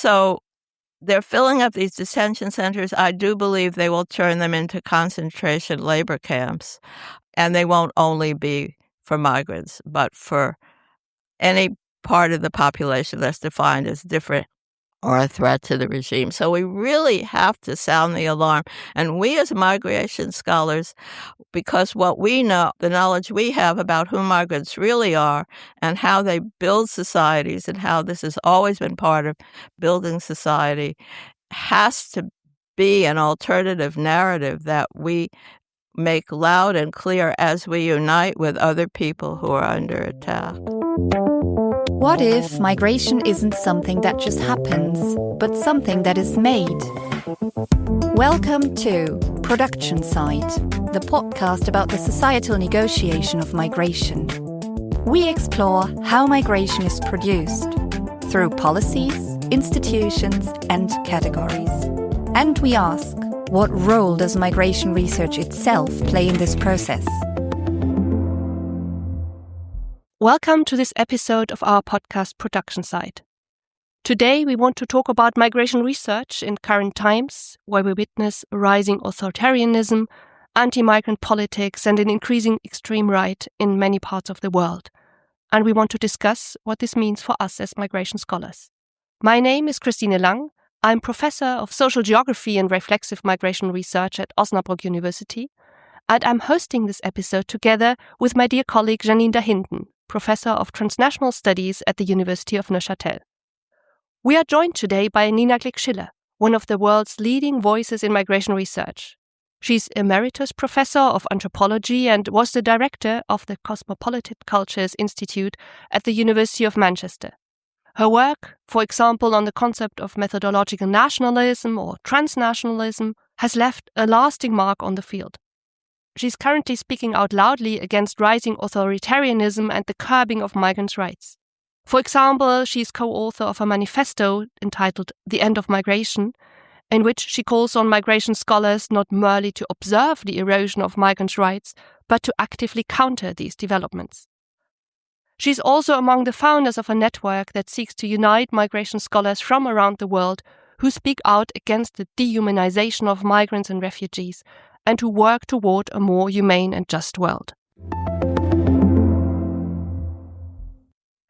So they're filling up these detention centers. I do believe they will turn them into concentration labor camps. And they won't only be for migrants, but for any part of the population that's defined as different or a threat to the regime. So we really have to sound the alarm. And we as migration scholars, because what we know, the knowledge we have about who migrants really are and how they build societies and how this has always been part of building society, has to be an alternative narrative that we make loud and clear as we unite with other people who are under attack. What if migration isn't something that just happens, but something that is made? Welcome to Production Side, the podcast about the societal negotiation of migration. We explore how migration is produced through policies, institutions, and categories. And we ask, what role does migration research itself play in this process? Welcome to this episode of our podcast Production Side. Today we want to talk about migration research in current times, where we witness rising authoritarianism, anti-migrant politics and an increasing extreme right in many parts of the world. And we want to discuss what this means for us as migration scholars. My name is Christine Lang. I'm Professor of Social Geography and Reflexive Migration Research at Osnabrück University, and I'm hosting this episode together with my dear colleague Janine Dahinen, Professor of Transnational Studies at the University of Neuchâtel. We are joined today by Nina Glick, one of the world's leading voices in migration research. She's Emeritus Professor of Anthropology and was the Director of the Cosmopolitan Cultures Institute at the University of Manchester. Her work, for example, on the concept of methodological nationalism or transnationalism, has left a lasting mark on the field. She's currently speaking out loudly against rising authoritarianism and the curbing of migrants' rights. For example, she's co-author of a manifesto entitled The End of Migration, in which she calls on migration scholars not merely to observe the erosion of migrants' rights, but to actively counter these developments. She's also among the founders of a network that seeks to unite migration scholars from around the world who speak out against the dehumanization of migrants and refugees and who work toward a more humane and just world.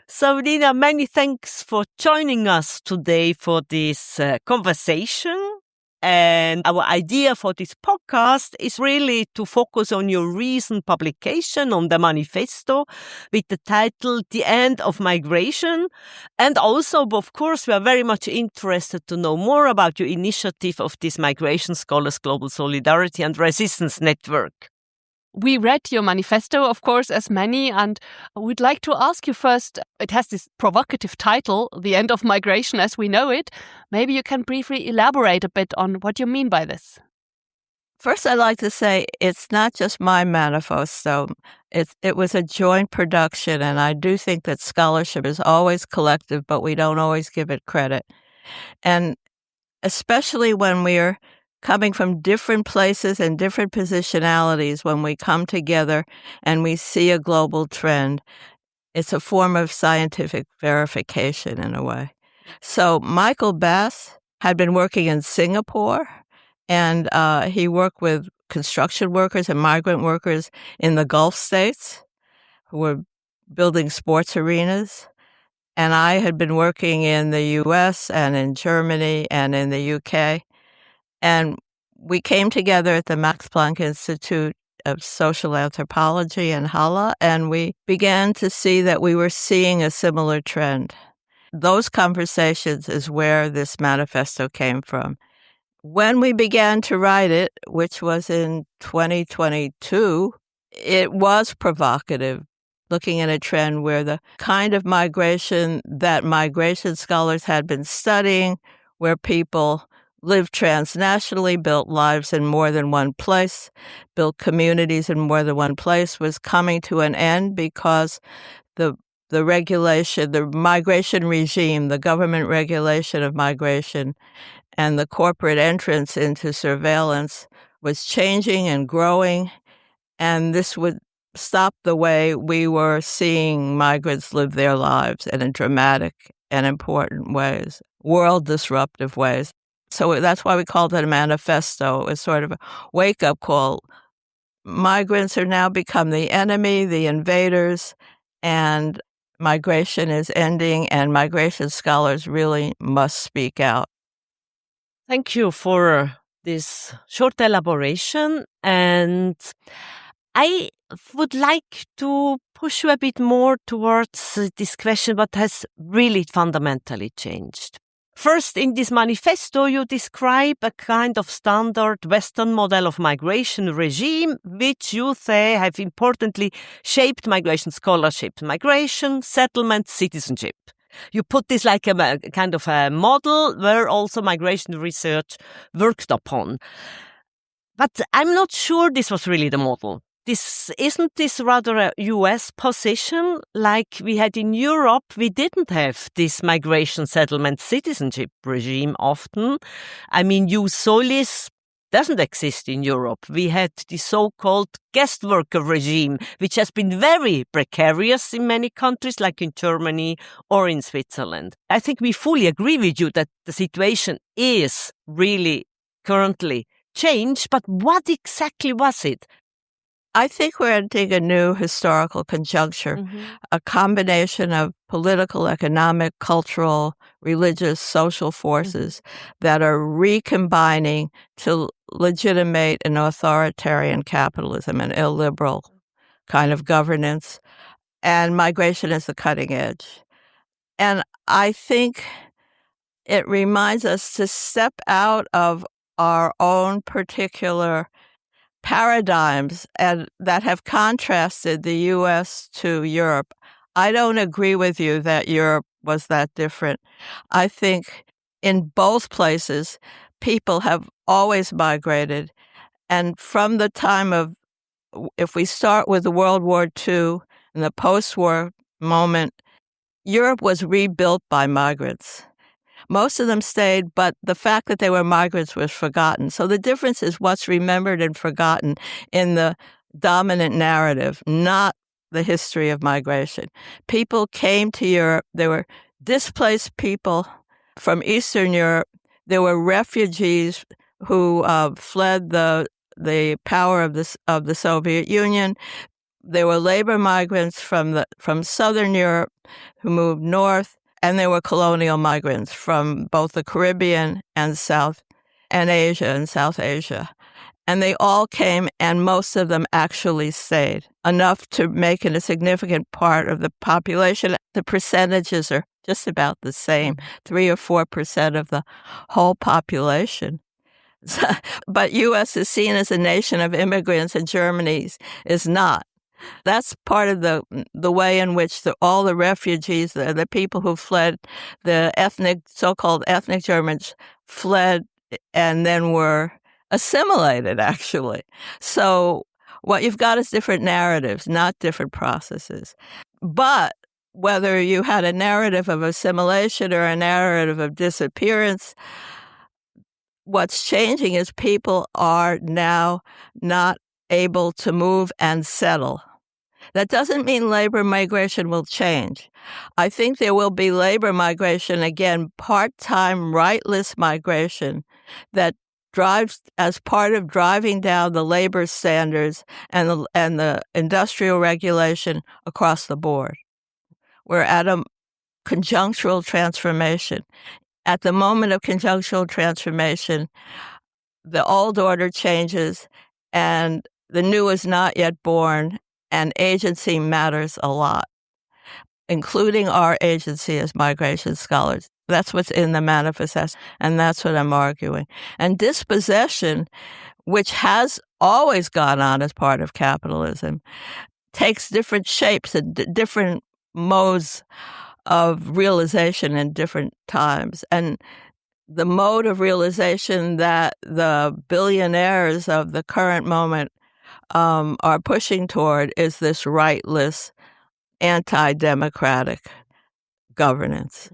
So, Nina, many thanks for joining us today for this conversation. And our idea for this podcast is really to focus on your recent publication on the manifesto with the title The End of Migration. And also, of course, we are very much interested to know more about your initiative of this Migration Scholars Global Solidarity and Resistance Network. We read your manifesto, of course, as many, and we'd like to ask you first, it has this provocative title, The End of Migration as we know it. Maybe you can briefly elaborate a bit on what you mean by this. First, I'd like to say it's not just my manifesto. It was a joint production, and I do think that scholarship is always collective, but we don't always give it credit. And especially when we're coming from different places and different positionalities, when we come together and we see a global trend, it's a form of scientific verification in a way. So Michael Bass had been working in Singapore, and he worked with construction workers and migrant workers in the Gulf states who were building sports arenas. And I had been working in the U.S. and in Germany and in the U.K., and we came together at the Max Planck Institute of Social Anthropology in Halle, and we began to see that we were seeing a similar trend. Those conversations is where this manifesto came from. When we began to write it, which was in 2022, it was provocative, looking at a trend where the kind of migration that migration scholars had been studying, where people lived transnationally, built lives in more than one place, built communities in more than one place, was coming to an end because the regulation, the migration regime, the government regulation of migration, and the corporate entrance into surveillance was changing and growing, and this would stop the way we were seeing migrants live their lives in dramatic and important ways. world disruptive ways. So that's why we called it a manifesto. It was sort of a wake-up call. Migrants are now become the enemy, the invaders, and migration is ending, and migration scholars really must speak out. Thank you for this short elaboration. And I would like to push you a bit more towards this question, what has really fundamentally changed. First, in this manifesto, you describe a kind of standard Western model of migration regime, which you say have importantly shaped migration scholarship, migration, settlement, citizenship. You put this like a kind of a model where also migration research worked upon. But I'm not sure this was really the model. Isn't this rather a US position like we had in Europe? We didn't have this migration settlement citizenship regime often. I mean, jus solis doesn't exist in Europe. We had the so-called guest worker regime, which has been very precarious in many countries, like in Germany or in Switzerland. I think we fully agree with you that the situation is really currently changed, but what exactly was it? I think we're entering a new historical conjuncture, a combination of political, economic, cultural, religious, social forces that are recombining to legitimate an authoritarian capitalism, an illiberal kind of governance, and migration is the cutting edge. And I think it reminds us to step out of our own particular paradigms and that have contrasted the U.S. to Europe. I don't agree with you that Europe was that different. I think in both places, people have always migrated. And from the time of, if we start with the World War II and the post-war moment, Europe was rebuilt by migrants. Most of them stayed, but the fact that they were migrants was forgotten. So the difference is what's remembered and forgotten in the dominant narrative, not the history of migration. People came to Europe. There were displaced people from Eastern Europe. There were refugees who fled the power of the Soviet Union. There were labor migrants from Southern Europe who moved north. And there were colonial migrants from both the Caribbean and South Asia. And they all came, and most of them actually stayed, enough to make it a significant part of the population. The percentages are just about the same, 3 or 4% of the whole population. But U.S. is seen as a nation of immigrants, and Germany is not. That's part of the way in which all the refugees, the people who fled, the so-called ethnic Germans fled and then were assimilated, actually. So what you've got is different narratives, not different processes. But whether you had a narrative of assimilation or a narrative of disappearance, what's changing is people are now not able to move and settle. That doesn't mean labor migration will change. I think there will be labor migration, again, part-time, rightless migration that drives as part of driving down the labor standards and the industrial regulation across the board. We're at a conjunctural transformation. At the moment of conjunctural transformation, the old order changes and the new is not yet born, and agency matters a lot, including our agency as migration scholars. That's what's in the manifesto, and that's what I'm arguing. And dispossession, which has always gone on as part of capitalism, takes different shapes and different modes of realization in different times. And the mode of realization that the billionaires of the current moment are pushing toward is this rightless, anti-democratic governance.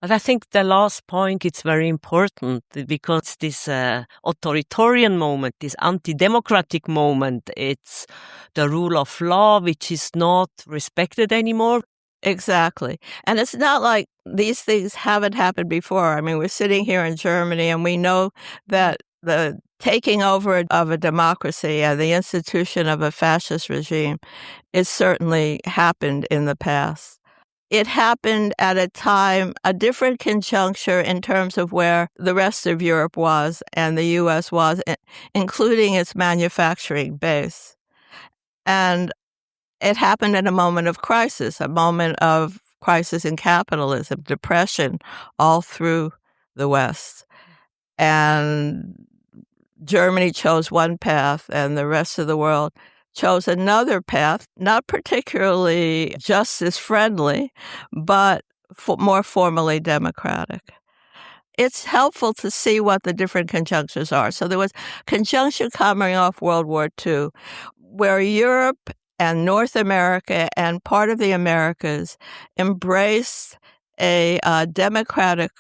But I think the last point is very important because this authoritarian moment, this anti-democratic moment, it's the rule of law which is not respected anymore. Exactly. And it's not like these things haven't happened before. I mean, we're sitting here in Germany, and we know that the taking over of a democracy and the institution of a fascist regime is certainly happened in the past. It happened at a different conjuncture in terms of where the rest of Europe was and the U.S. was, including its manufacturing base. And it happened in a moment of crisis in capitalism, depression all through the West. And Germany chose one path, and the rest of the world chose another path, not particularly justice-friendly, but more formally democratic. It's helpful to see what the different conjunctures are. So there was conjunction coming off World War II, where Europe and North America and part of the Americas embraced a democratic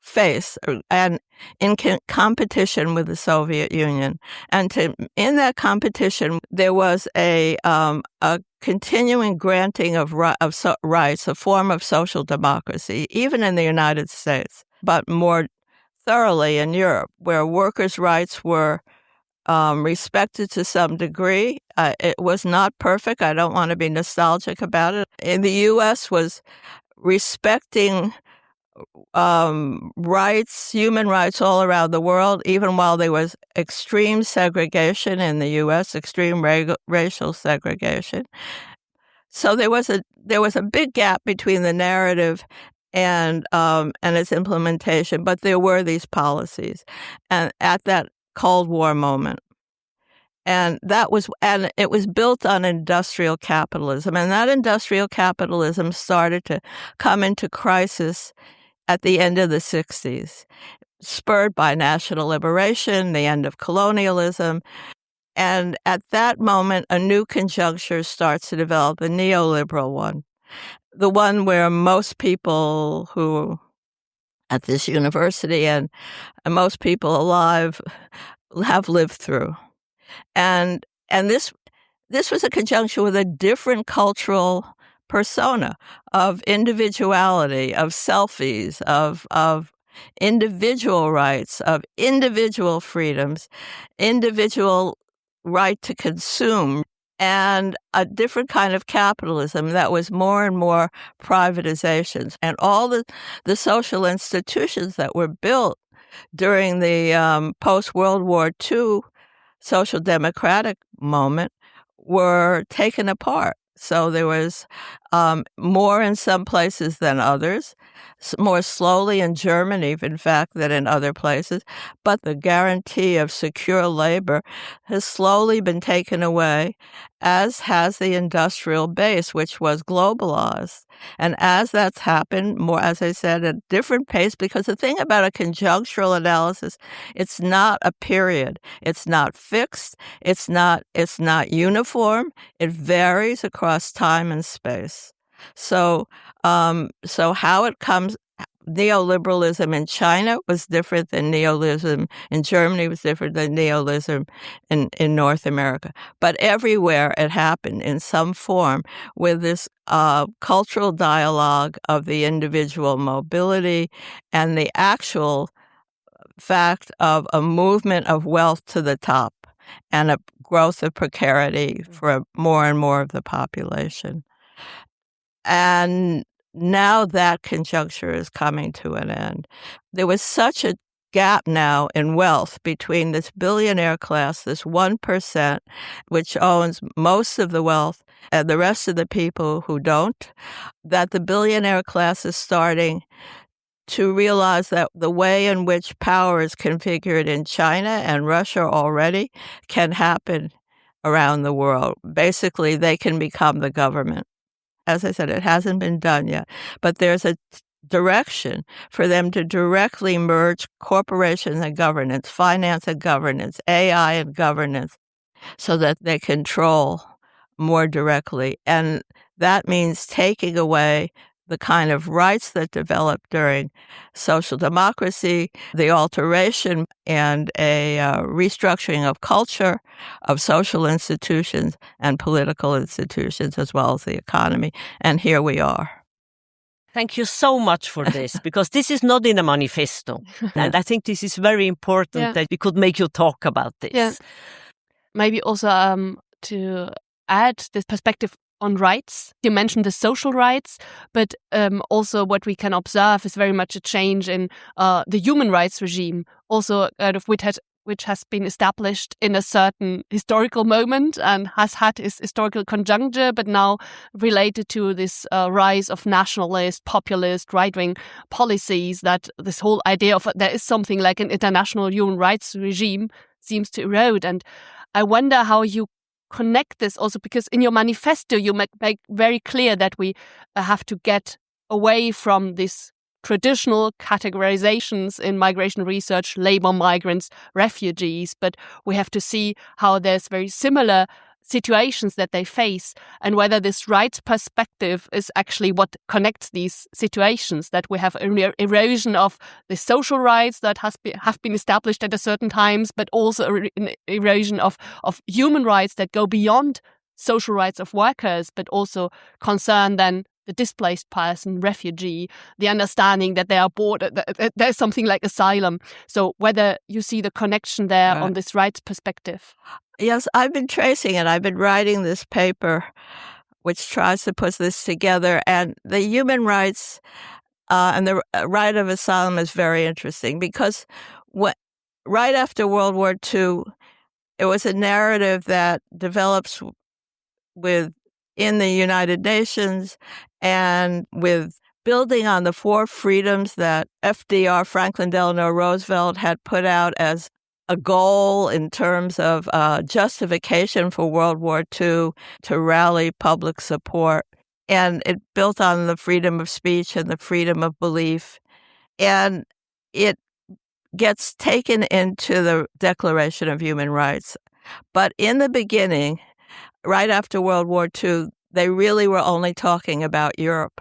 face and in competition with the Soviet Union. And in that competition, there was a continuing granting of rights, a form of social democracy, even in the United States, but more thoroughly in Europe, where workers' rights were respected to some degree. It was not perfect. I don't want to be nostalgic about it. In the U.S. was respecting rights, human rights all around the world, even while there was extreme segregation in the U.S., extreme racial segregation. So there was a big gap between the narrative and its implementation, but there were these policies, and at that Cold War moment. And it was built on industrial capitalism. And that industrial capitalism started to come into crisis at the end of the 60s, spurred by national liberation, the end of colonialism. And at that moment, a new conjuncture starts to develop, the neoliberal one, the one where most people who at this university and most people alive have lived through. And this was a conjunction with a different cultural persona of individuality, of selfies, of individual rights, of individual freedoms, individual right to consume, and a different kind of capitalism that was more and more privatizations. And all the social institutions that were built during the post-World War II social democratic moment were taken apart. So there was more in some places than others, more slowly in Germany, in fact, than in other places. But the guarantee of secure labor has slowly been taken away, as has the industrial base, which was globalized. And as that's happened, more, as I said, at a different pace, because the thing about a conjunctural analysis, it's not a period. It's not fixed. It's not uniform. It varies across time and space. So how it comes, neoliberalism in China was different than neoliberalism in Germany, was different than neoliberalism in North America. But everywhere it happened in some form with this cultural dialogue of the individual mobility and the actual fact of a movement of wealth to the top and a growth of precarity for more and more of the population. And now that conjuncture is coming to an end. There was such a gap now in wealth between this billionaire class, this 1%, which owns most of the wealth, and the rest of the people who don't, that the billionaire class is starting to realize that the way in which power is configured in China and Russia already can happen around the world. Basically, they can become the government. As I said, it hasn't been done yet, but there's a direction for them to directly merge corporations and governance, finance and governance, AI and governance, so that they control more directly. And that means taking away the kind of rights that developed during social democracy, the alteration and a restructuring of culture, of social institutions and political institutions, as well as the economy. And here we are. Thank you so much for this, because this is not in a manifesto. And I think this is very important that we could make you talk about this. Yeah. Maybe also to add this perspective on rights. You mentioned the social rights, but also what we can observe is very much a change in the human rights regime, also out of which has been established in a certain historical moment and has had its historical conjuncture, but now related to this rise of nationalist, populist, right-wing policies, that this whole idea of there is something like an international human rights regime seems to erode. And I wonder how you connect this also, because in your manifesto you make very clear that we have to get away from this traditional categorizations in migration research, labor migrants, refugees, but we have to see how there's very similar situations that they face, and whether this rights perspective is actually what connects these situations, that we have an erosion of the social rights that have been established at a certain times, but also an erosion of human rights that go beyond social rights of workers, but also concern then the displaced person, refugee, the understanding that they are there's something like asylum. So whether you see the connection there on this rights perspective. Yes, I've been tracing it. I've been writing this paper, which tries to put this together. And the human rights and the right of asylum is very interesting, because right after World War II, it was a narrative that develops in the United Nations and with building on the 4 freedoms that FDR, Franklin Delano Roosevelt, had put out as a goal in terms of justification for World War II to rally public support. And it built on the freedom of speech and the freedom of belief. And it gets taken into the Declaration of Human Rights. But in the beginning, right after World War II, they really were only talking about Europe.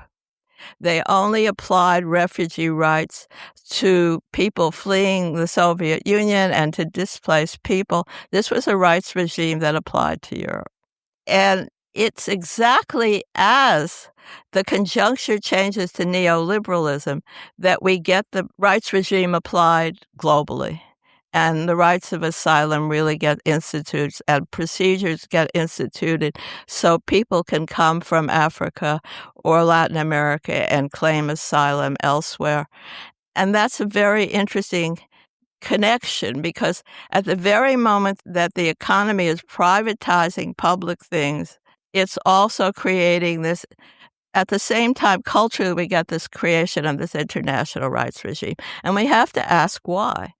They only applied refugee rights to people fleeing the Soviet Union and to displaced people. This was a rights regime that applied to Europe. And it's exactly as the conjuncture changes to neoliberalism that we get the rights regime applied globally. And the rights of asylum really get instituted, and procedures get instituted so people can come from Africa or Latin America and claim asylum elsewhere. And that's a very interesting connection, because at the very moment that the economy is privatizing public things, it's also creating this. At the same time, culturally, we get this creation of this international rights regime. And we have to ask why.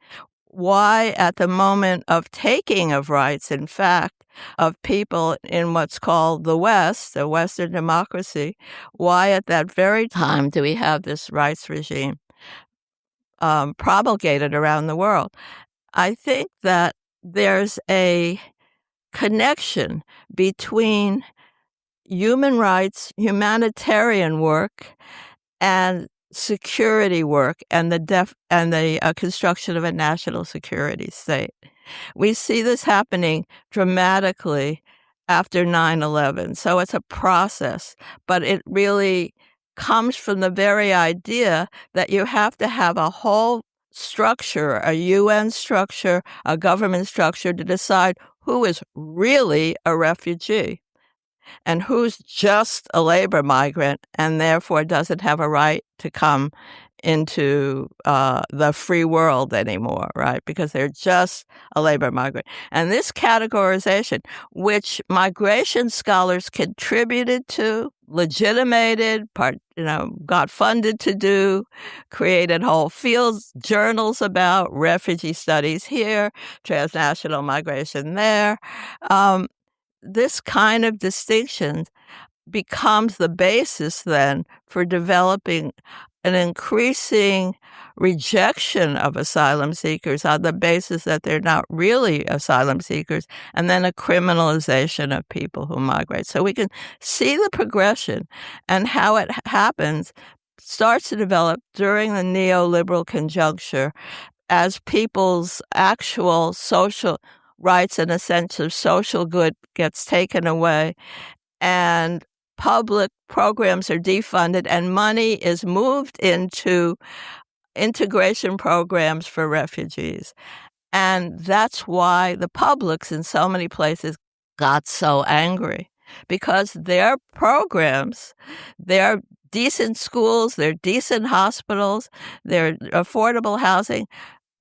Why at the moment of taking of rights, in fact, of people in what's called the West, the Western democracy, why at that very time do we have this rights regime promulgated around the world? I think that there's a connection between human rights, humanitarian work, and security work and the construction of a national security state. We see this happening dramatically after 9/11. So it's a process, but it really comes from the very idea that you have to have a whole structure, a UN structure, a government structure to decide who is really a refugee and who's just a labor migrant and therefore doesn't have a right to come into the free world anymore, right? Because they're just a labor migrant. And this categorization, which migration scholars contributed to, legitimated, got funded to do, created whole fields, journals about refugee studies here, transnational migration there. This kind of distinction becomes the basis then for developing an increasing rejection of asylum seekers on the basis that they're not really asylum seekers, and then a criminalization of people who migrate. So we can see the progression and how it happens starts to develop during the neoliberal conjuncture as people's actual social rights and a sense of social good gets taken away, and public programs are defunded, and money is moved into integration programs for refugees. And that's why the publics in so many places got so angry, because their programs, their decent schools, their decent hospitals, their affordable housing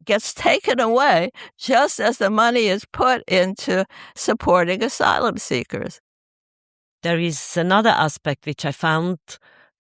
gets taken away just as the money is put into supporting asylum seekers. There is another aspect which I found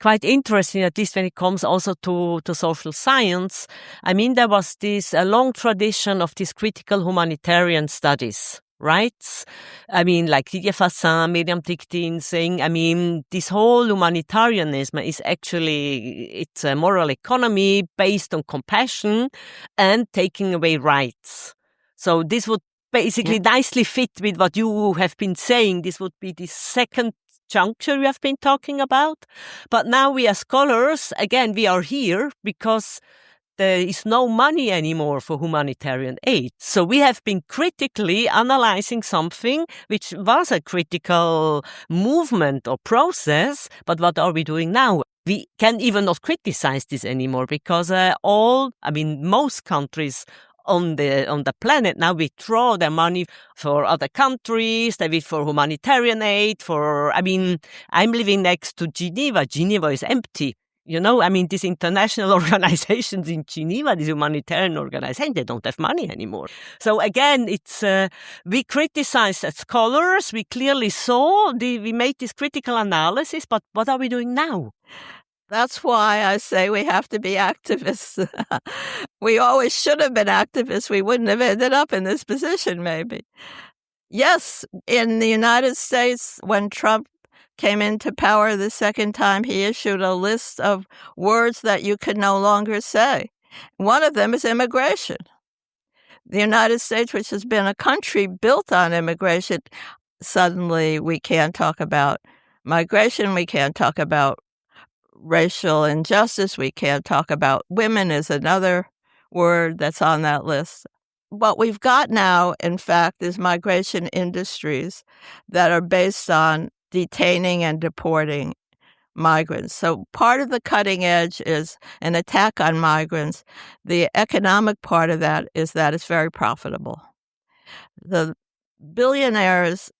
quite interesting, at least when it comes also to social science. I mean, there was this a long tradition of these critical humanitarian studies, right? I mean, like Didier Fassin, Miriam Ticktin saying, I mean, this whole humanitarianism is actually, it's a moral economy based on compassion and taking away rights. So this would basically nicely fit with what you have been saying. This would be the second juncture we have been talking about. But now we as scholars, again, we are here because there is no money anymore for humanitarian aid. So we have been critically analyzing something which was a critical movement or process. But what are we doing now? We can even not criticize this anymore because most countries on the planet now withdraw their money for other countries, they for humanitarian aid, I'm living next to Geneva. Geneva is empty. These international organizations in Geneva, these humanitarian organizations, they don't have money anymore. So again, it's we criticize as scholars. We clearly saw, we made this critical analysis, but what are we doing now? That's why I say we have to be activists. We always should have been activists. We wouldn't have ended up in this position, maybe. Yes, in the United States, when Trump came into power the second time, he issued a list of words that you could no longer say. One of them is immigration. The United States, which has been a country built on immigration, suddenly we can't talk about migration, we can't talk about racial injustice, we can't talk about women is another word that's on that list. What we've got now, in fact, is migration industries that are based on detaining and deporting migrants. So part of the cutting edge is an attack on migrants. The economic part of that is that it's very profitable. The billionaires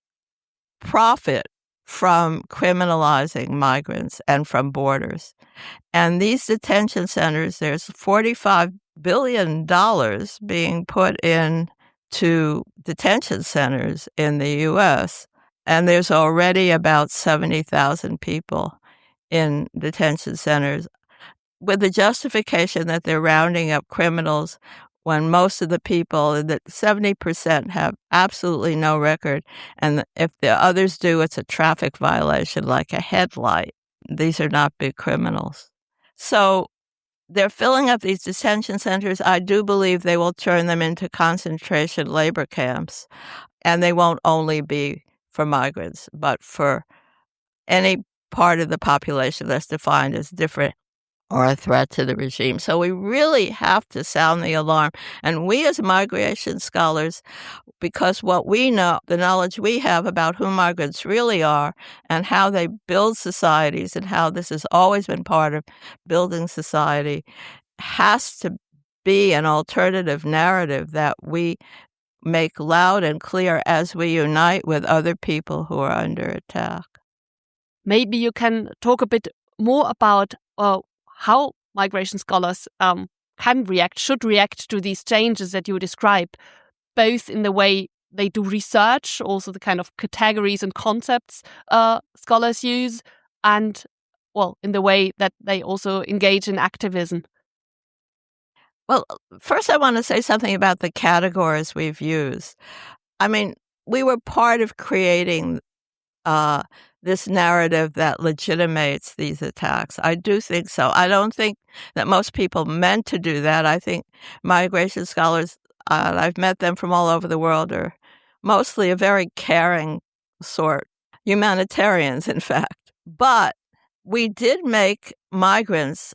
profit from criminalizing migrants and from borders. And these detention centers, there's $45 billion being put into detention centers in the U.S., and there's already about 70,000 people in detention centers with the justification that they're rounding up criminals when most of the people, that 70% have absolutely no record. And if the others do, it's a traffic violation like a headlight. These are not big criminals. So they're filling up these detention centers. I do believe they will turn them into concentration labor camps. And they won't only be for migrants, but for any part of the population that's defined as different or a threat to the regime. So we really have to sound the alarm. And we as migration scholars, because what we know, the knowledge we have about who migrants really are and how they build societies and how this has always been part of building society, has to be an alternative narrative that we make loud and clear as we unite with other people who are under attack. Maybe you can talk a bit more about how migration scholars should react to these changes that you describe, both in the way they do research, also the kind of categories and concepts scholars use, and, in the way that they also engage in activism. Well, first I want to say something about the categories we've used. I mean, we were part of creating this narrative that legitimates these attacks. I do think so. I don't think that most people meant to do that. I think migration scholars, I've met them from all over the world, are mostly a very caring sort, humanitarians, in fact. But we did make migrants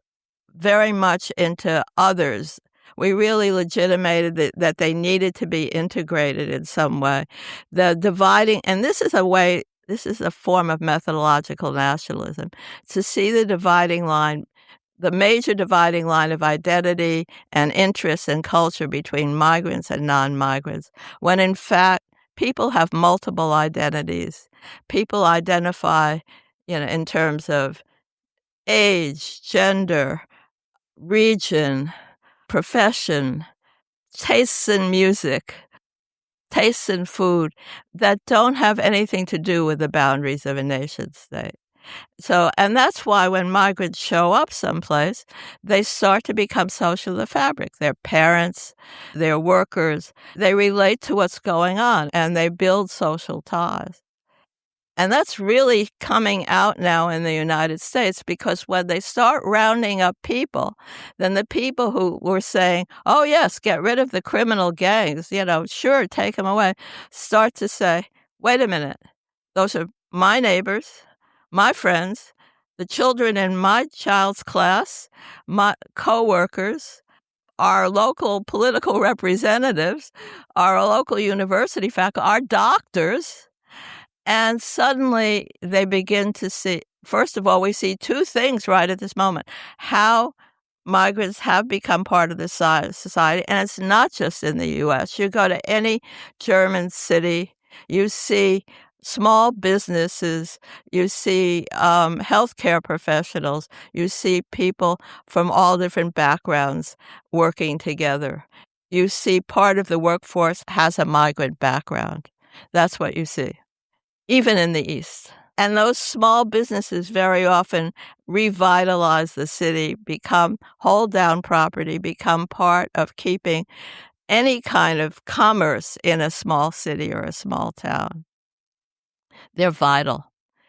very much into others. We really legitimated that they needed to be integrated in some way. The dividing, and this is a form of methodological nationalism, to see the dividing line, the major dividing line of identity and interest and culture between migrants and non-migrants, when in fact people have multiple identities. People identify, in terms of age, gender, region, profession, tastes in music, tastes in food that don't have anything to do with the boundaries of a nation state. So, and that's why when migrants show up someplace, they start to become social the fabric. Their parents, their workers, they relate to what's going on and they build social ties. And that's really coming out now in the United States, because when they start rounding up people, then the people who were saying, oh, yes, get rid of the criminal gangs, sure, take them away, start to say, wait a minute, those are my neighbors, my friends, the children in my child's class, my coworkers, our local political representatives, our local university faculty, our doctors. And suddenly they begin to see, first of all, we see two things right at this moment: how migrants have become part of the society. And it's not just in the U.S. You go to any German city, you see small businesses, you see healthcare professionals, you see people from all different backgrounds working together. You see part of the workforce has a migrant background. That's what you see, even in the East. And those small businesses very often revitalize the city, hold down property, become part of keeping any kind of commerce in a small city or a small town. They're vital.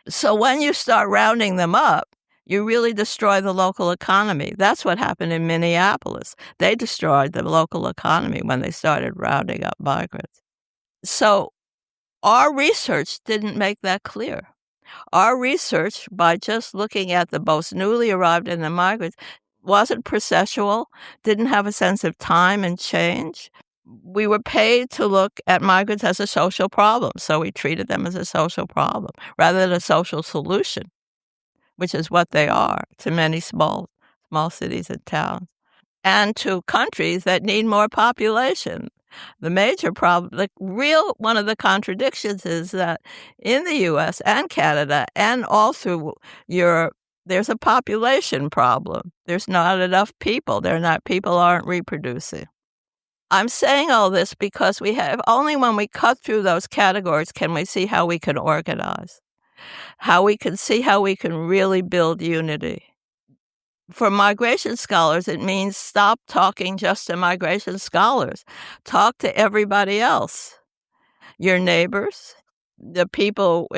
So when you start rounding them up, you really destroy the local economy. That's what happened in Minneapolis. They destroyed the local economy when they started rounding up migrants. So our research didn't make that clear. Our research, by just looking at the most newly arrived and the migrants, wasn't processual, didn't have a sense of time and change. We were paid to look at migrants as a social problem, so we treated them as a social problem rather than a social solution, which is what they are to many small cities and towns, and to countries that need more population. The major problem, one of the contradictions is that in the U.S. and Canada and all through Europe, there's a population problem. There's not enough people. People aren't reproducing. I'm saying all this because only when we cut through those categories can we see how we can organize, how we can see how we can really build unity. For migration scholars, it means stop talking just to migration scholars. Talk to everybody else, your neighbors, the people,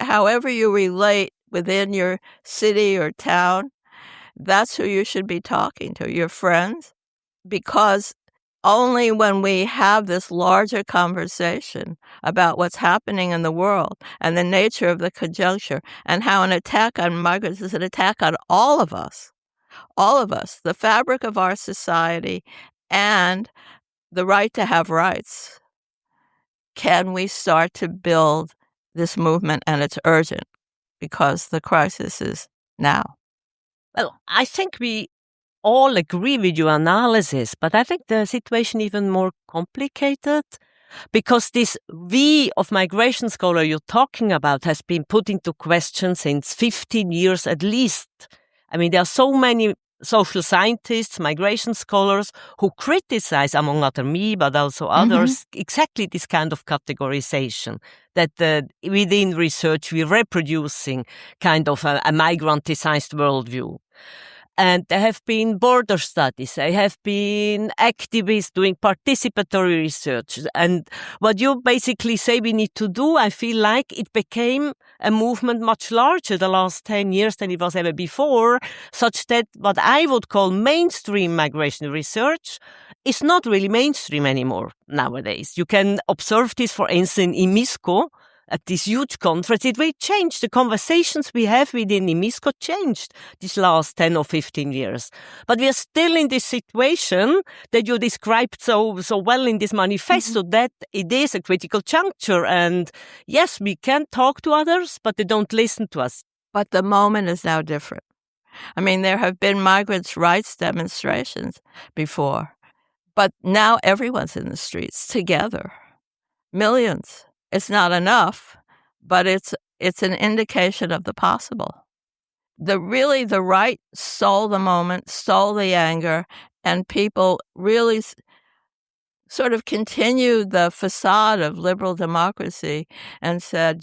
however you relate within your city or town. That's who you should be talking to, your friends, because only when we have this larger conversation about what's happening in the world and the nature of the conjuncture and how an attack on migrants is an attack on all of us, the fabric of our society and the right to have rights, can we start to build this movement. And it's urgent because the crisis is now. Well, I think we all agree with your analysis, but I think the situation even more complicated because this V of migration scholar you're talking about has been put into question since 15 years at least. I mean, there are so many social scientists, migration scholars who criticize, among other me, but also others, exactly this kind of categorization, that within research we're reproducing kind of a migranticized worldview. And there have been border studies. There have been activists doing participatory research. And what you basically say we need to do, I feel like it became a movement much larger the last 10 years than it was ever before, such that what I would call mainstream migration research is not really mainstream anymore nowadays. You can observe this, for instance, in IMISCO, at this huge conference. It will change. The conversations we have within IMISCO changed these last 10 or 15 years. But we are still in this situation that you described so well in this manifesto, that it is a critical juncture. And yes, we can talk to others, but they don't listen to us. But the moment is now different. I mean, there have been migrants' rights demonstrations before, but now everyone's in the streets together. Millions. It's not enough, but it's an indication of the possible. The right stole the moment, stole the anger, and people really sort of continued the facade of liberal democracy and said,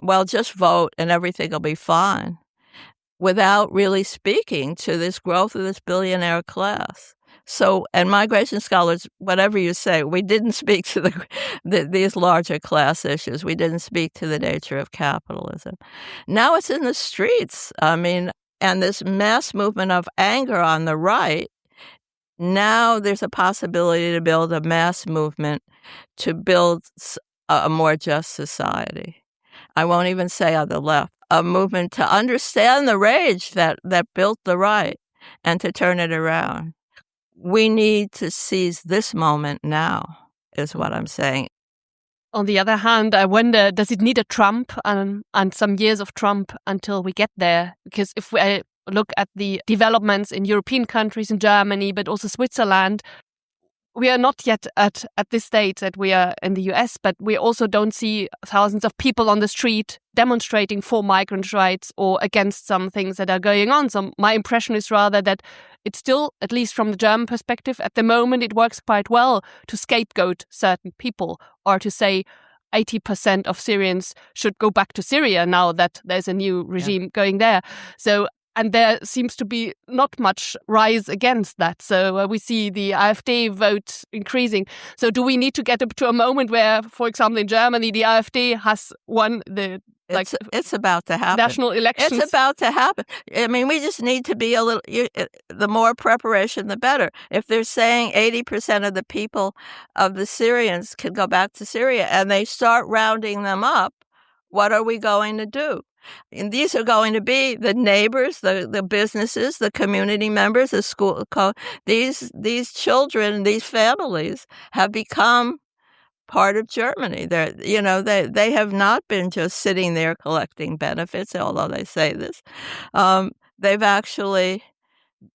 well, just vote and everything will be fine, without really speaking to this growth of this billionaire class. So, and migration scholars, whatever you say, we didn't speak to these larger class issues. We didn't speak to the nature of capitalism. Now it's in the streets. I mean, and this mass movement of anger on the right, now there's a possibility to build a mass movement to build a more just society. I won't even say on the left, a movement to understand the rage that built the right and to turn it around. We need to seize this moment now, is what I'm saying. On the other hand, I wonder, does it need a Trump and some years of Trump until we get there? Because if we look at the developments in European countries, in Germany, but also Switzerland, we are not yet at this stage that we are in the US, but we also don't see thousands of people on the street demonstrating for migrant rights or against some things that are going on. So my impression is rather that it's still, at least from the German perspective, at the moment it works quite well to scapegoat certain people or to say 80% of Syrians should go back to Syria now that there's a new regime going there. So, and there seems to be not much rise against that. So we see the AfD vote increasing. So do we need to get up to a moment where, for example, in Germany, the AfD has won the it's about to happen. National elections? It's about to happen. I mean, we just need to be the more preparation, the better. If they're saying 80% of the people of the Syrians can go back to Syria and they start rounding them up, what are we going to do? And these are going to be the neighbors, the businesses, the community members, the school. These children, these families have become part of Germany. They have not been just sitting there collecting benefits, although they say this. They've actually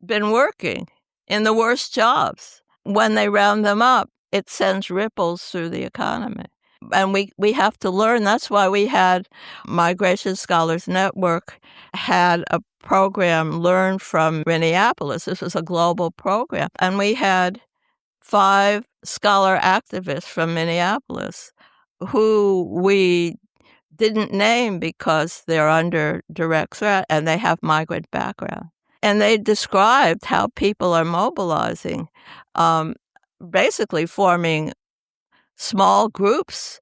been working in the worst jobs. When they round them up, it sends ripples through the economy. And we have to learn. That's why we had Migration Scholars Network had a program, Learn from Minneapolis. This was a global program. And we had 5 scholar activists from Minneapolis who we didn't name because they're under direct threat and they have migrant background. And they described how people are mobilizing, basically forming small groups,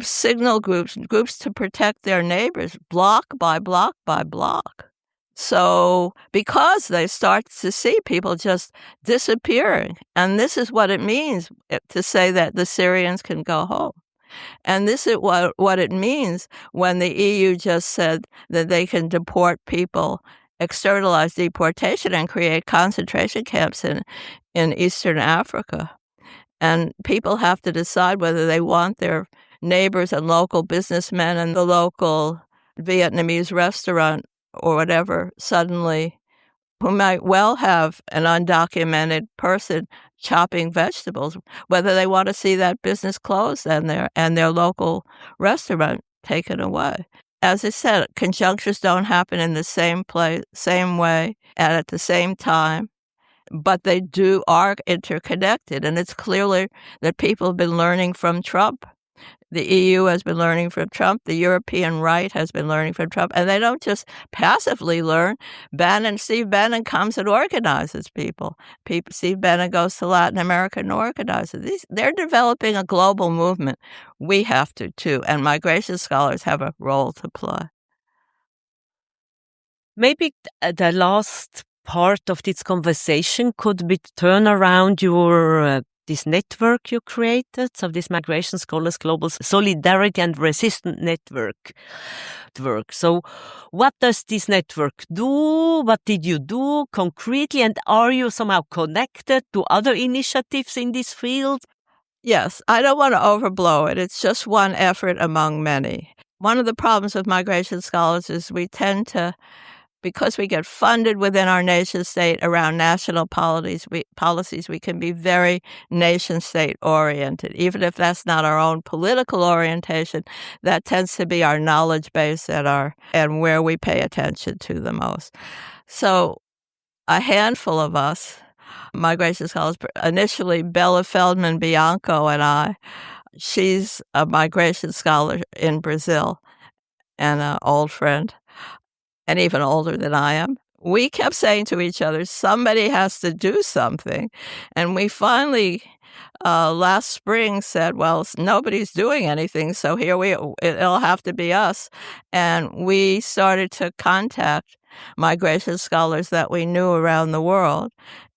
signal groups to protect their neighbors, block by block by block. So because they start to see people just disappearing, and this is what it means to say that the Syrians can go home. And this is what it means when the EU just said that they can deport people, externalize deportation and create concentration camps in Eastern Africa. And people have to decide whether they want their neighbors and local businessmen and the local Vietnamese restaurant or whatever suddenly, who might well have an undocumented person chopping vegetables, whether they want to see that business closed and their local restaurant taken away. As I said, conjunctures don't happen in the same place, same way, and at the same time, but are interconnected. And it's clearly that people have been learning from Trump The EU has been learning from Trump. The European right has been learning from Trump. And they don't just passively learn. Steve Bannon comes and organizes people. Steve Bannon goes to Latin America and organizes. They're developing a global movement. We have to, too. And migration scholars have a role to play. Maybe the last part of this conversation could be turn around your this network you created, so this Migration Scholars Global Solidarity and Resistance Network. So what does this network do? What did you do concretely? And are you somehow connected to other initiatives in this field? Yes, I don't want to overblow it. It's just one effort among many. One of the problems with migration scholars is we tend to, because we get funded within our nation state around national policies, we can be very nation state oriented. Even if that's not our own political orientation, that tends to be our knowledge base and where we pay attention to the most. So a handful of us, migration scholars, initially Bella Feldman Bianco and I, she's a migration scholar in Brazil and an old friend, and even older than I am. We kept saying to each other, somebody has to do something. And we finally, last spring, said, well, nobody's doing anything, so it'll have to be us. And we started to contact migration scholars that we knew around the world.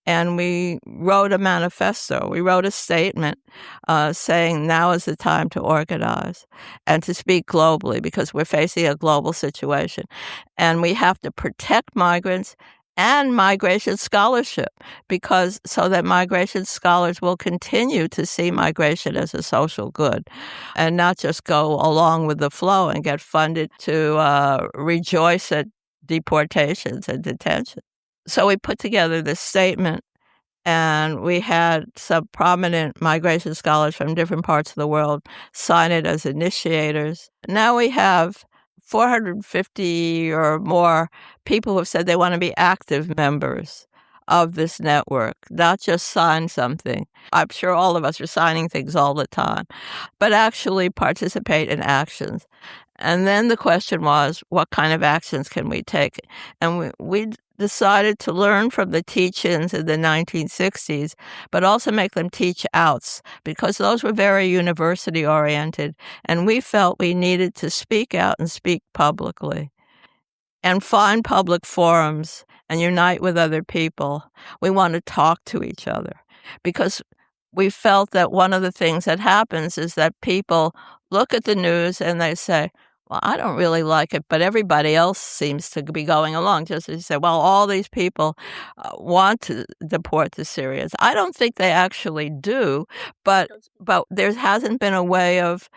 And we wrote a manifesto. We wrote a statement saying now is the time to organize and to speak globally because we're facing a global situation. And we have to protect migrants and migration scholarship so that migration scholars will continue to see migration as a social good and not just go along with the flow and get funded to rejoice at deportations and detention. So we put together this statement, and we had some prominent migration scholars from different parts of the world sign it as initiators. Now we have 450 or more people who have said they want to be active members of this network, not just sign something. I'm sure all of us are signing things all the time, but actually participate in actions. And then the question was, what kind of actions can we take? And we decided to learn from the teach-ins in the 1960s, but also make them teach-outs, because those were very university-oriented, and we felt we needed to speak out and speak publicly and find public forums and unite with other people. We want to talk to each other, because we felt that one of the things that happens is that people look at the news and they say, well, I don't really like it, but everybody else seems to be going along. Just as you said, well, all these people want to deport the Syrians. I don't think they actually do, but there hasn't been a way of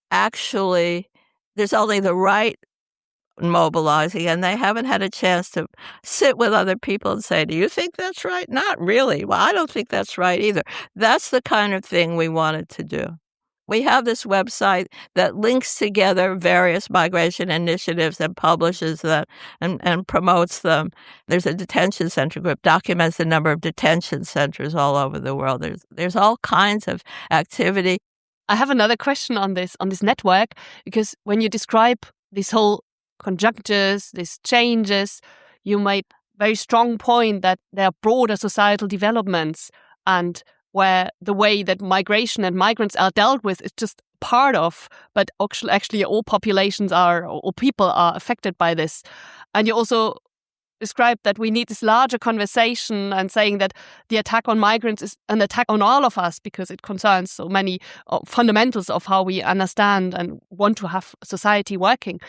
actually, there's only the right mobilizing, and they haven't had a chance to sit with other people and say, do you think that's right? Not really. Well, I don't think that's right either. That's the kind of thing we wanted to do. We have this website that links together various migration initiatives and publishes them and promotes them. There's a detention center group, documents the number of detention centers all over the world. There's all kinds of activity. I have another question on this network, because when you describe this whole conjunctures, these changes, you made a very strong point that there are broader societal developments, and where the way that migration and migrants are dealt with is just part of, but actually all populations all people are affected by this. And you also described that we need this larger conversation, and saying that the attack on migrants is an attack on all of us, because it concerns so many fundamentals of how we understand and want to have society working.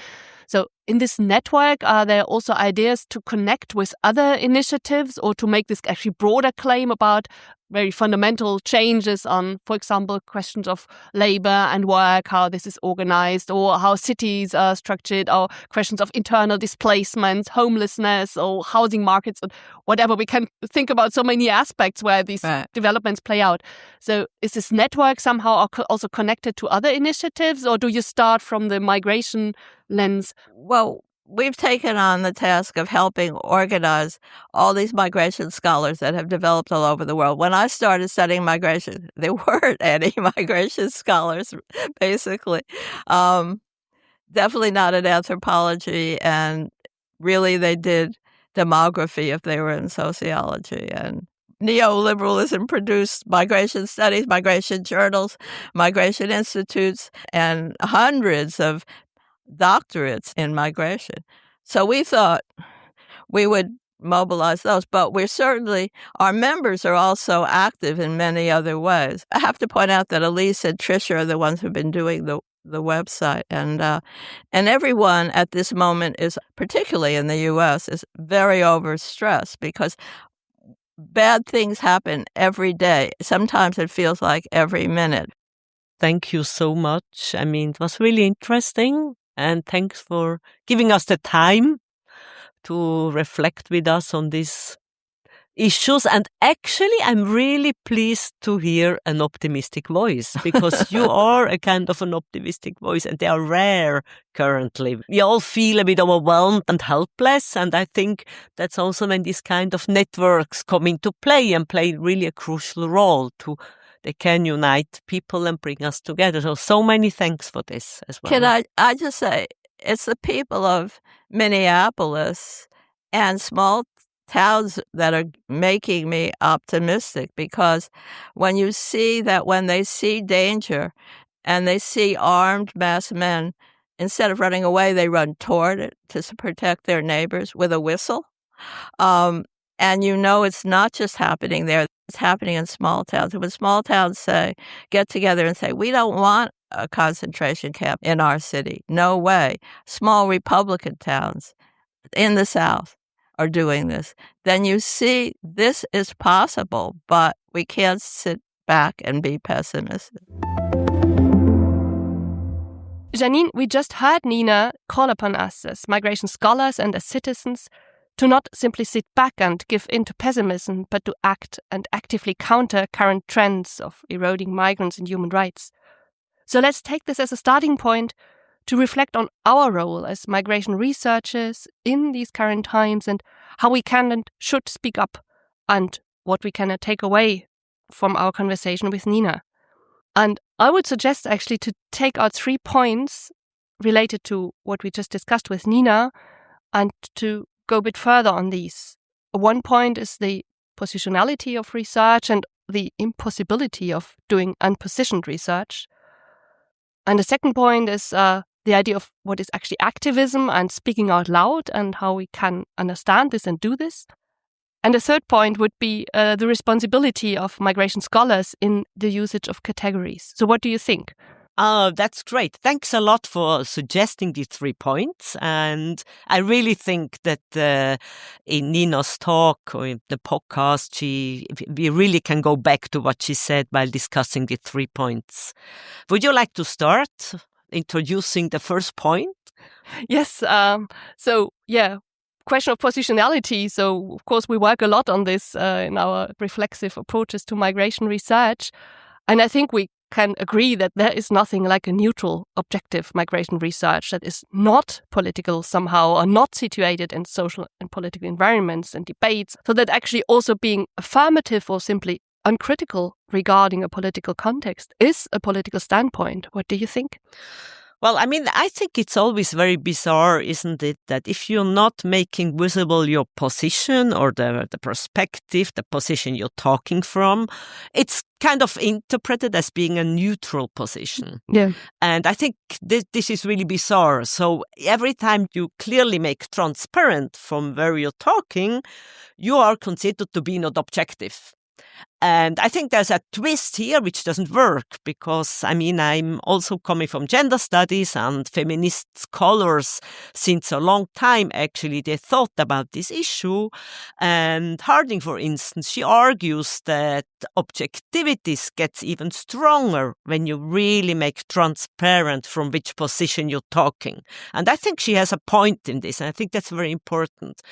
So in this network, are there also ideas to connect with other initiatives, or to make this actually broader claim about very fundamental changes on, for example, questions of labor and work, how this is organized, or how cities are structured, or questions of internal displacements, homelessness, or housing markets, or whatever? We can think about so many aspects where these developments play out. So is this network somehow also connected to other initiatives, or do you start from the migration lens? Well, we've taken on the task of helping organize all these migration scholars that have developed all over the world. When I started studying migration, there weren't any migration scholars, basically. Definitely not in anthropology, and really they did demography if they were in sociology. And neoliberalism produced migration studies, migration journals, migration institutes, and hundreds of doctorates in migration. So we thought we would mobilize those, but our members are also active in many other ways. I have to point out that Elise and Tricia are the ones who've been doing the website, and everyone at this moment is, particularly in the U.S., is very overstressed because bad things happen every day. Sometimes it feels like every minute. Thank you so much. I mean, it was really interesting, and thanks for giving us the time to reflect with us on these issues. And actually, I'm really pleased to hear an optimistic voice, because you are a kind of an optimistic voice, and they are rare currently. We all feel a bit overwhelmed and helpless, and I think that's also when these kind of networks come into play and play really a crucial role they can unite people and bring us together. So many thanks for this as well. Can I just say, it's the people of Minneapolis and small towns that are making me optimistic, because when you see that when they see danger and they see armed masked men, instead of running away, they run toward it to protect their neighbors with a whistle. And it's not just happening there, it's happening in small towns. And when small towns get together and say, we don't want a concentration camp in our city, no way. Small Republican towns in the South are doing this, then you see this is possible, but we can't sit back and be pessimistic. Janine, we just heard Nina call upon us as migration scholars and as citizens to not simply sit back and give in to pessimism, but to act and actively counter current trends of eroding migrants and human rights. So let's take this as a starting point to reflect on our role as migration researchers in these current times, and how we can and should speak up, and what we can take away from our conversation with Nina. And I would suggest actually to take out 3 points related to what we just discussed with Nina and to go a bit further on these. One point is the positionality of research and the impossibility of doing unpositioned research. And the second point is the idea of what is actually activism and speaking out loud, and how we can understand this and do this. And the third point would be the responsibility of migration scholars in the usage of categories. So what do you think? Oh, that's great. Thanks a lot for suggesting these 3 points. And I really think that in Nina's talk or in the podcast, we really can go back to what she said while discussing the 3 points. Would you like to start introducing the first point? Yes. Question of positionality. So, of course, we work a lot on this in our reflexive approaches to migration research. And I think we can agree that there is nothing like a neutral, objective migration research that is not political somehow, or not situated in social and political environments and debates, so that actually also being affirmative or simply uncritical regarding a political context is a political standpoint. What do you think? Well, I mean, I think it's always very bizarre, isn't it, that if you're not making visible your position or the perspective, the position you're talking from, it's kind of interpreted as being a neutral position. Yeah. And I think this is really bizarre. So every time you clearly make transparent from where you're talking, you are considered to be not objective. And I think there's a twist here which doesn't work, because, I mean, I'm also coming from gender studies, and feminist scholars since a long time, actually, they thought about this issue. And Harding, for instance, she argues that objectivity gets even stronger when you really make transparent from which position you're talking. And I think she has a point in this, and I think that's very important.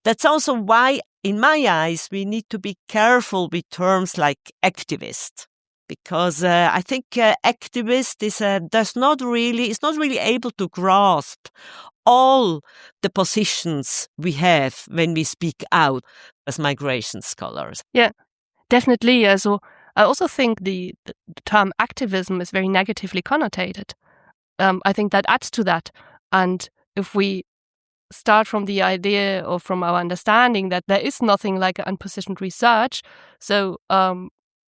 That's also why, in my eyes, we need to be careful with terms like activist. because I think activist is not really able to grasp all the positions we have when we speak out as migration scholars. Yeah, definitely. So I also think the term activism is very negatively connotated. I think that adds to that. And if we start from the idea or from our understanding that there is nothing like unpositioned research, so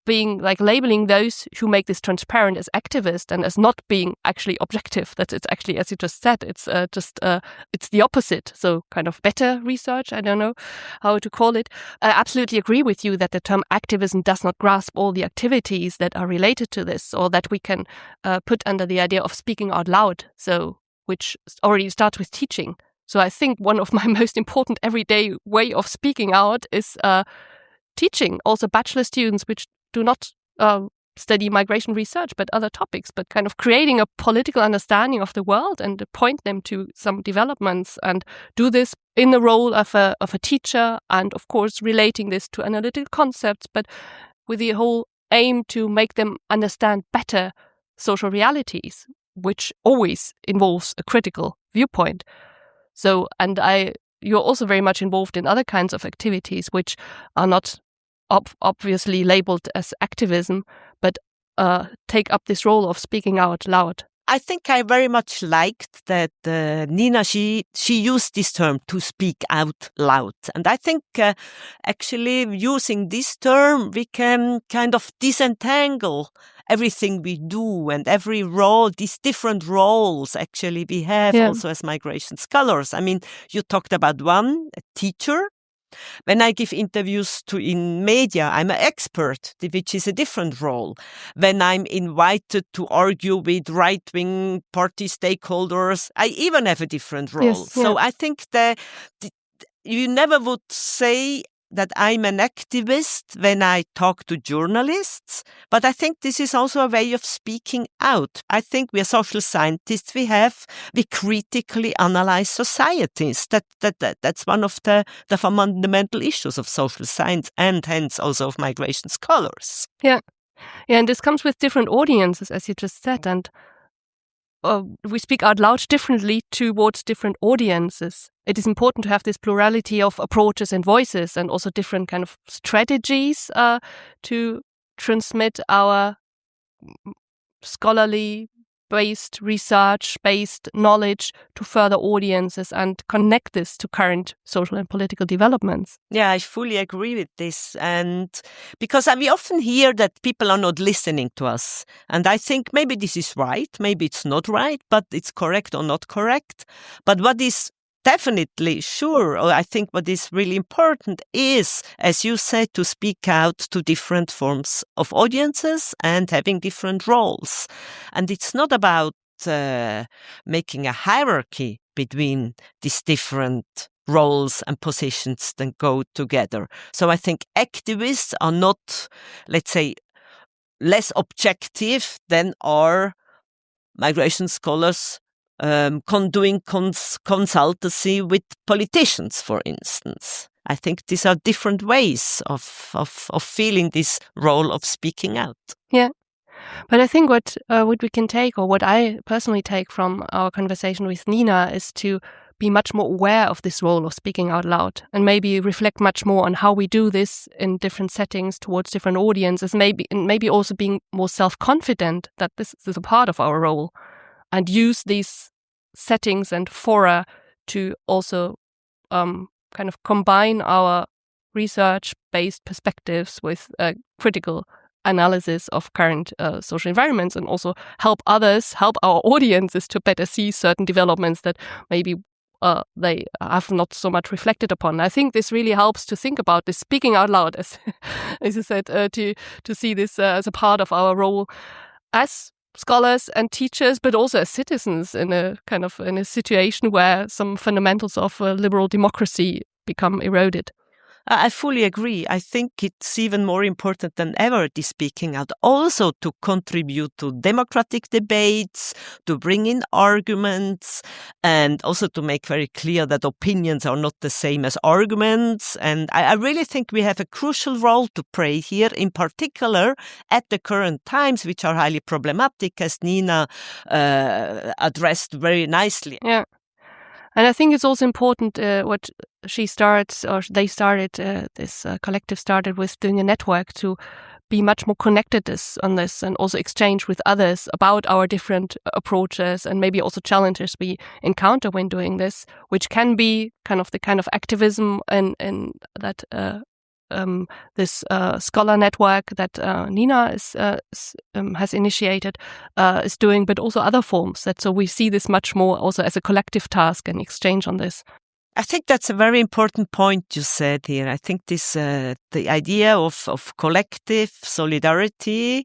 being like labeling those who make this transparent as activist and as not being actually objective, that it's actually, as you just said, it's it's the opposite. So kind of better research. I don't know how to call it. I absolutely agree with you that the term activism does not grasp all the activities that are related to this, or that we can put under the idea of speaking out loud. So which already starts with teaching. So I think one of my most important everyday way of speaking out is teaching also bachelor students which do not study migration research but other topics, but kind of creating a political understanding of the world and point them to some developments, and do this in the role of a teacher, and of course relating this to analytical concepts, but with the whole aim to make them understand better social realities, which always involves a critical viewpoint. So, and you're also very much involved in other kinds of activities which are not obviously labeled as activism, but take up this role of speaking out loud. I think I very much liked that Nina, she used this term, to speak out loud. And I think actually using this term, we can kind of disentangle everything we do and every role, these different roles actually we have also as migration scholars. I mean, you talked about one, a teacher. When I give interviews in media, I'm an expert, which is a different role. When I'm invited to argue with right-wing party stakeholders, I even have a different role. Yes, yeah. So I think that you never would say that I'm an activist when I talk to journalists, but I think this is also a way of speaking out. I think we are social scientists. We critically analyze societies. That's one of the fundamental issues of social science, and hence also of migration scholars. Yeah, and this comes with different audiences, as you just said, and we speak out loud differently towards different audiences. It is important to have this plurality of approaches and voices, and also different kind of strategies to transmit our scholarly-based, research-based knowledge to further audiences and connect this to current social and political developments. Yeah, I fully agree with this. And because we often hear that people are not listening to us. And I think maybe this is right, maybe it's not right, but it's correct or not correct. But what is definitely sure, or I think what is really important is, as you said, to speak out to different forms of audiences and having different roles. And it's not about making a hierarchy between these different roles and positions that go together. So I think activists are not, let's say, less objective than are migration scholars doing consultancy with politicians, for instance. I think these are different ways of feeling this role of speaking out. Yeah. But I think what we can take, or what I personally take from our conversation with Nina, is to be much more aware of this role of speaking out loud, and maybe reflect much more on how we do this in different settings towards different audiences, maybe also being more self-confident that this is a part of our role, and use these settings and fora to also kind of combine our research-based perspectives with critical analysis of current social environments, and also help our audiences to better see certain developments that maybe they have not so much reflected upon. I think this really helps to think about this speaking out loud, as you said, to see this as a part of our role as scholars and teachers, but also as citizens in a situation where some fundamentals of liberal democracy become eroded. I fully agree. I think it's even more important than ever, this speaking out, also to contribute to democratic debates, to bring in arguments, and also to make very clear that opinions are not the same as arguments. And I really think we have a crucial role to play here, in particular at the current times, which are highly problematic, as Nina addressed very nicely. Yeah. And I think it's also important what they started, this collective started with doing a network to be much more connected on this and also exchange with others about our different approaches and maybe also challenges we encounter when doing this, which can be the kind of activism and that this scholar network that Nina has initiated is doing, but also other forms. So we see this much more also as a collective task and exchange on this. I think that's a very important point you said here. I think this the idea of collective solidarity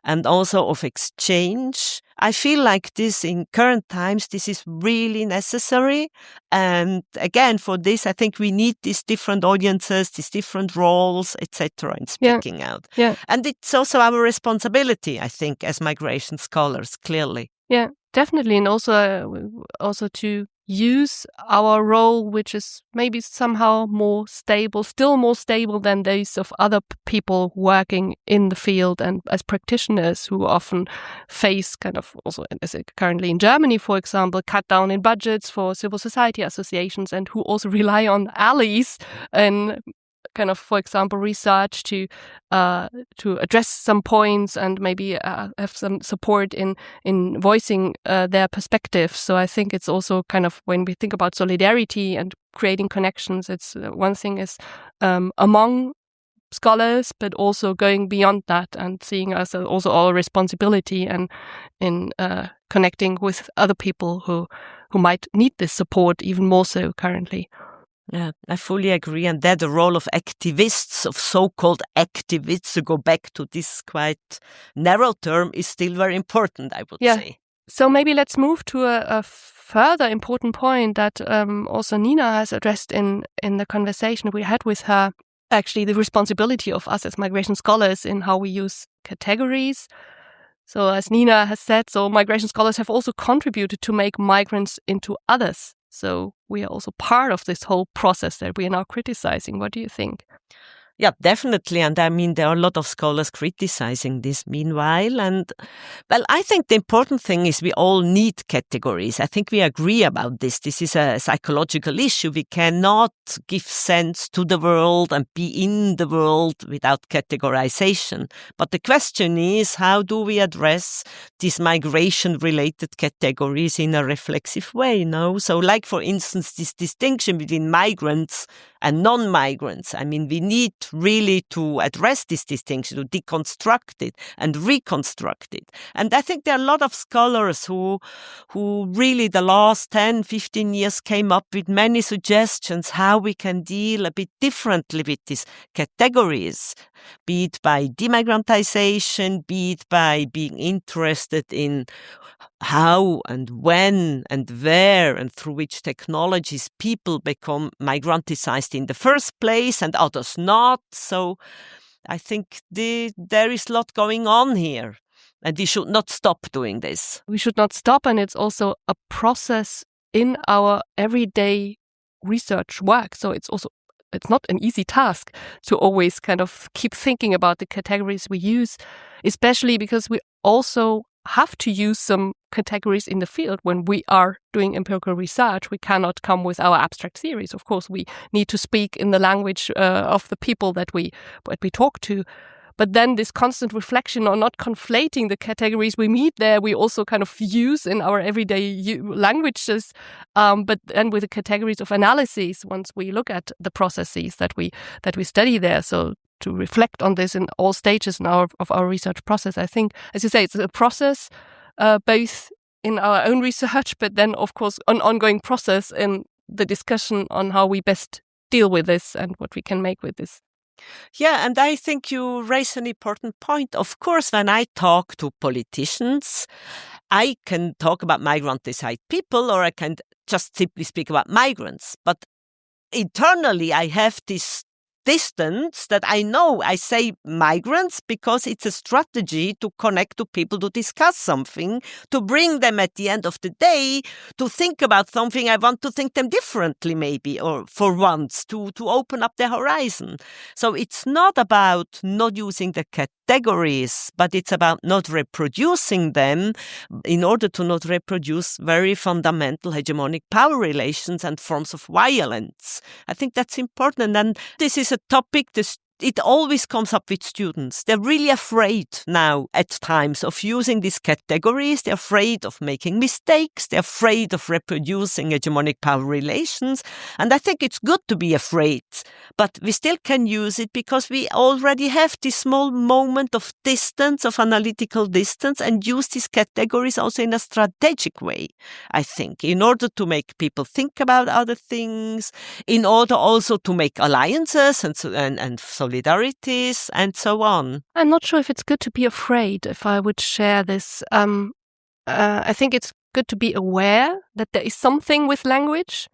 and also of exchange. I feel like this in current times, this is really necessary. And again, for this, I think we need these different audiences, these different roles, etc. in speaking out. Yeah. And it's also our responsibility, I think, as migration scholars, clearly. Yeah, definitely. And also to use our role, which is maybe somehow more stable, still more stable than those of other people working in the field and as practitioners who often face also, as currently in Germany, for example, cut down in budgets for civil society associations and who also rely on allies and for example, research to address some points and maybe have some support in voicing their perspectives. So I think it's also when we think about solidarity and creating connections, it's one thing is among scholars, but also going beyond that and seeing us also our responsibility and in connecting with other people who might need this support even more so currently. Yeah, I fully agree. And that the role of activists, of so-called activists, to go back to this quite narrow term, is still very important, I would say. So maybe let's move to a further important point that also Nina has addressed in the conversation we had with her. Actually, the responsibility of us as migration scholars in how we use categories. So as Nina has said, migration scholars have also contributed to make migrants into others. So we are also part of this whole process that we are now criticizing. What do you think? Yeah, definitely. And I mean, there are a lot of scholars criticizing this meanwhile. And, well, I think the important thing is we all need categories. I think we agree about this. This is a psychological issue. We cannot give sense to the world and be in the world without categorization. But the question is, how do we address these migration-related categories in a reflexive way? No? So, like, for instance, this distinction between migrants and non-migrants. I mean, we need really to address this distinction, to deconstruct it and reconstruct it. And I think there are a lot of scholars who really the last 10, 15 years came up with many suggestions how we can deal a bit differently with these categories, be it by demigrantization, be it by being interested in how and when and where and through which technologies people become migranticized in the first place and others not. So I think there is a lot going on here and we should not stop doing this. We should not stop, and it's also a process in our everyday research work. So it's not an easy task to always keep thinking about the categories we use, especially because we also have to use some categories in the field when we are doing empirical research. We cannot come with our abstract theories. Of course, we need to speak in the language of the people that we talk to. But then this constant reflection on not conflating the categories we meet there, we also use in our everyday languages, but then with the categories of analysis, once we look at the processes that we study there. So to reflect on this in all stages of our research process, I think, as you say, it's a process, both in our own research, but then, of course, an ongoing process in the discussion on how we best deal with this and what we can make with this. Yeah, and I think you raise an important point. Of course, when I talk to politicians, I can talk about migranticide people or I can just simply speak about migrants. But internally, I have this distance that I know. I say migrants because it's a strategy to connect to people, to discuss something, to bring them at the end of the day to think about something. I want to think them differently maybe, or for once to open up their horizon. So it's not about not using the categories, but it's about not reproducing them in order to not reproduce very fundamental hegemonic power relations and forms of violence. I think that's important. And this is a topic it always comes up with students. They're really afraid now at times of using these categories. They're afraid of making mistakes. They're afraid of reproducing hegemonic power relations. And I think it's good to be afraid, but we still can use it because we already have this small moment of distance, of analytical distance, and use these categories also in a strategic way, I think, in order to make people think about other things, in order also to make alliances and solidarities and so on. I'm not sure if it's good to be afraid, if I would share this. I think it's good to be aware that there is something with language,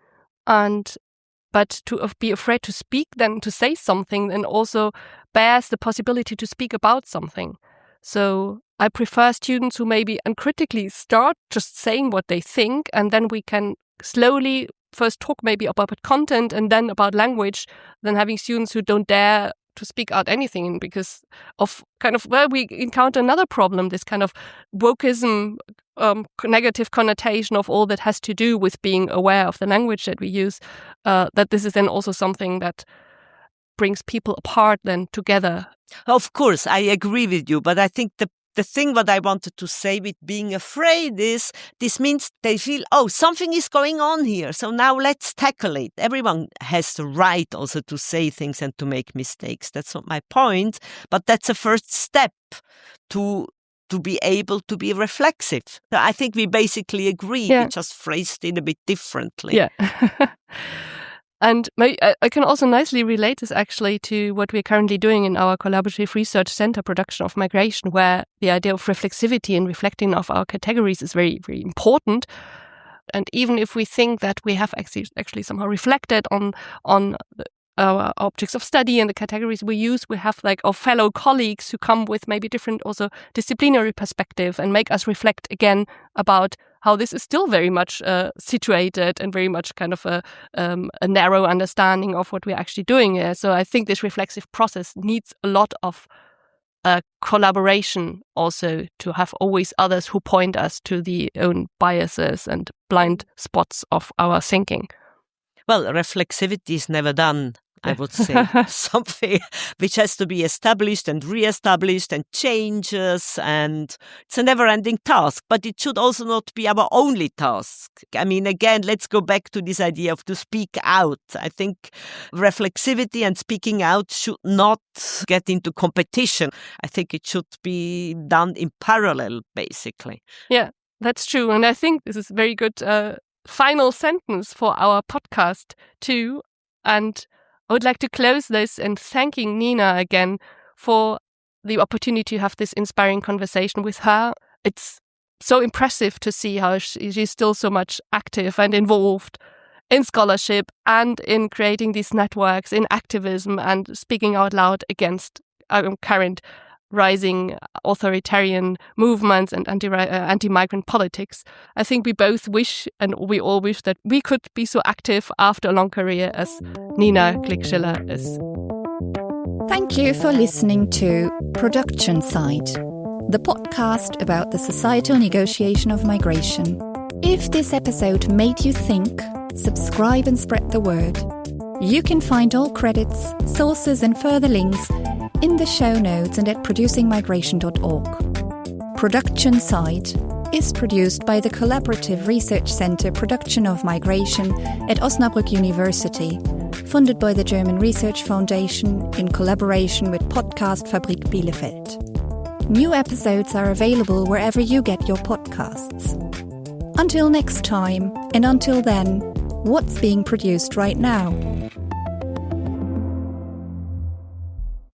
but to be afraid to speak, then to say something, and also bears the possibility to speak about something. So I prefer students who maybe uncritically start just saying what they think, and then we can slowly first talk maybe about content and then about language, than having students who don't dare to speak out anything because of we encounter another problem, this kind of wokeism, negative connotation of all that has to do with being aware of the language that we use, that this is then also something that brings people apart than together. Of course, I agree with you, but I think the thing what I wanted to say with being afraid is this means they feel, something is going on here. So now let's tackle it. Everyone has the right also to say things and to make mistakes. That's not my point. But that's a first step to be able to be reflexive. So I think we basically agree. Yeah. We just phrased it a bit differently. Yeah. And I can also nicely relate this actually to what we're currently doing in our Collaborative Research Center Production of Migration, where the idea of reflexivity and reflecting of our categories is very, very important. And even if we think that we have actually somehow reflected on our objects of study and the categories we use, we have like our fellow colleagues who come with maybe different also disciplinary perspective and make us reflect again about how this is still very much situated and very much kind of a narrow understanding of what we're actually doing here. So I think this reflexive process needs a lot of collaboration also, to have always others who point us to the own biases and blind spots of our thinking. Well, reflexivity is never done, I would say. Something which has to be established and re-established and changes, and it's a never-ending task. But it should also not be our only task. I mean, again, let's go back to this idea of to speak out. I think reflexivity and speaking out should not get into competition. I think it should be done in parallel, basically. Yeah, that's true. And I think this is very good final sentence for our podcast too. And I would like to close this in thanking Nina again for the opportunity to have this inspiring conversation with her. It's so impressive to see how she's still so much active and involved in scholarship and in creating these networks, in activism and speaking out loud against current rising authoritarian movements and anti-migrant politics. I think we both wish, and we all wish, that we could be so active after a long career as Nina Glick Schiller is. Thank you for listening to Production Side, the podcast about the societal negotiation of migration. If this episode made you think, subscribe and spread the word. You can find all credits, sources and further links in the show notes and at producingmigration.org. Production Side is produced by the Collaborative Research Center Production of Migration at Osnabrück University, funded by the German Research Foundation in collaboration with Podcast Fabrik Bielefeld. New episodes are available wherever you get your podcasts. Until next time, and until then, what's being produced right now?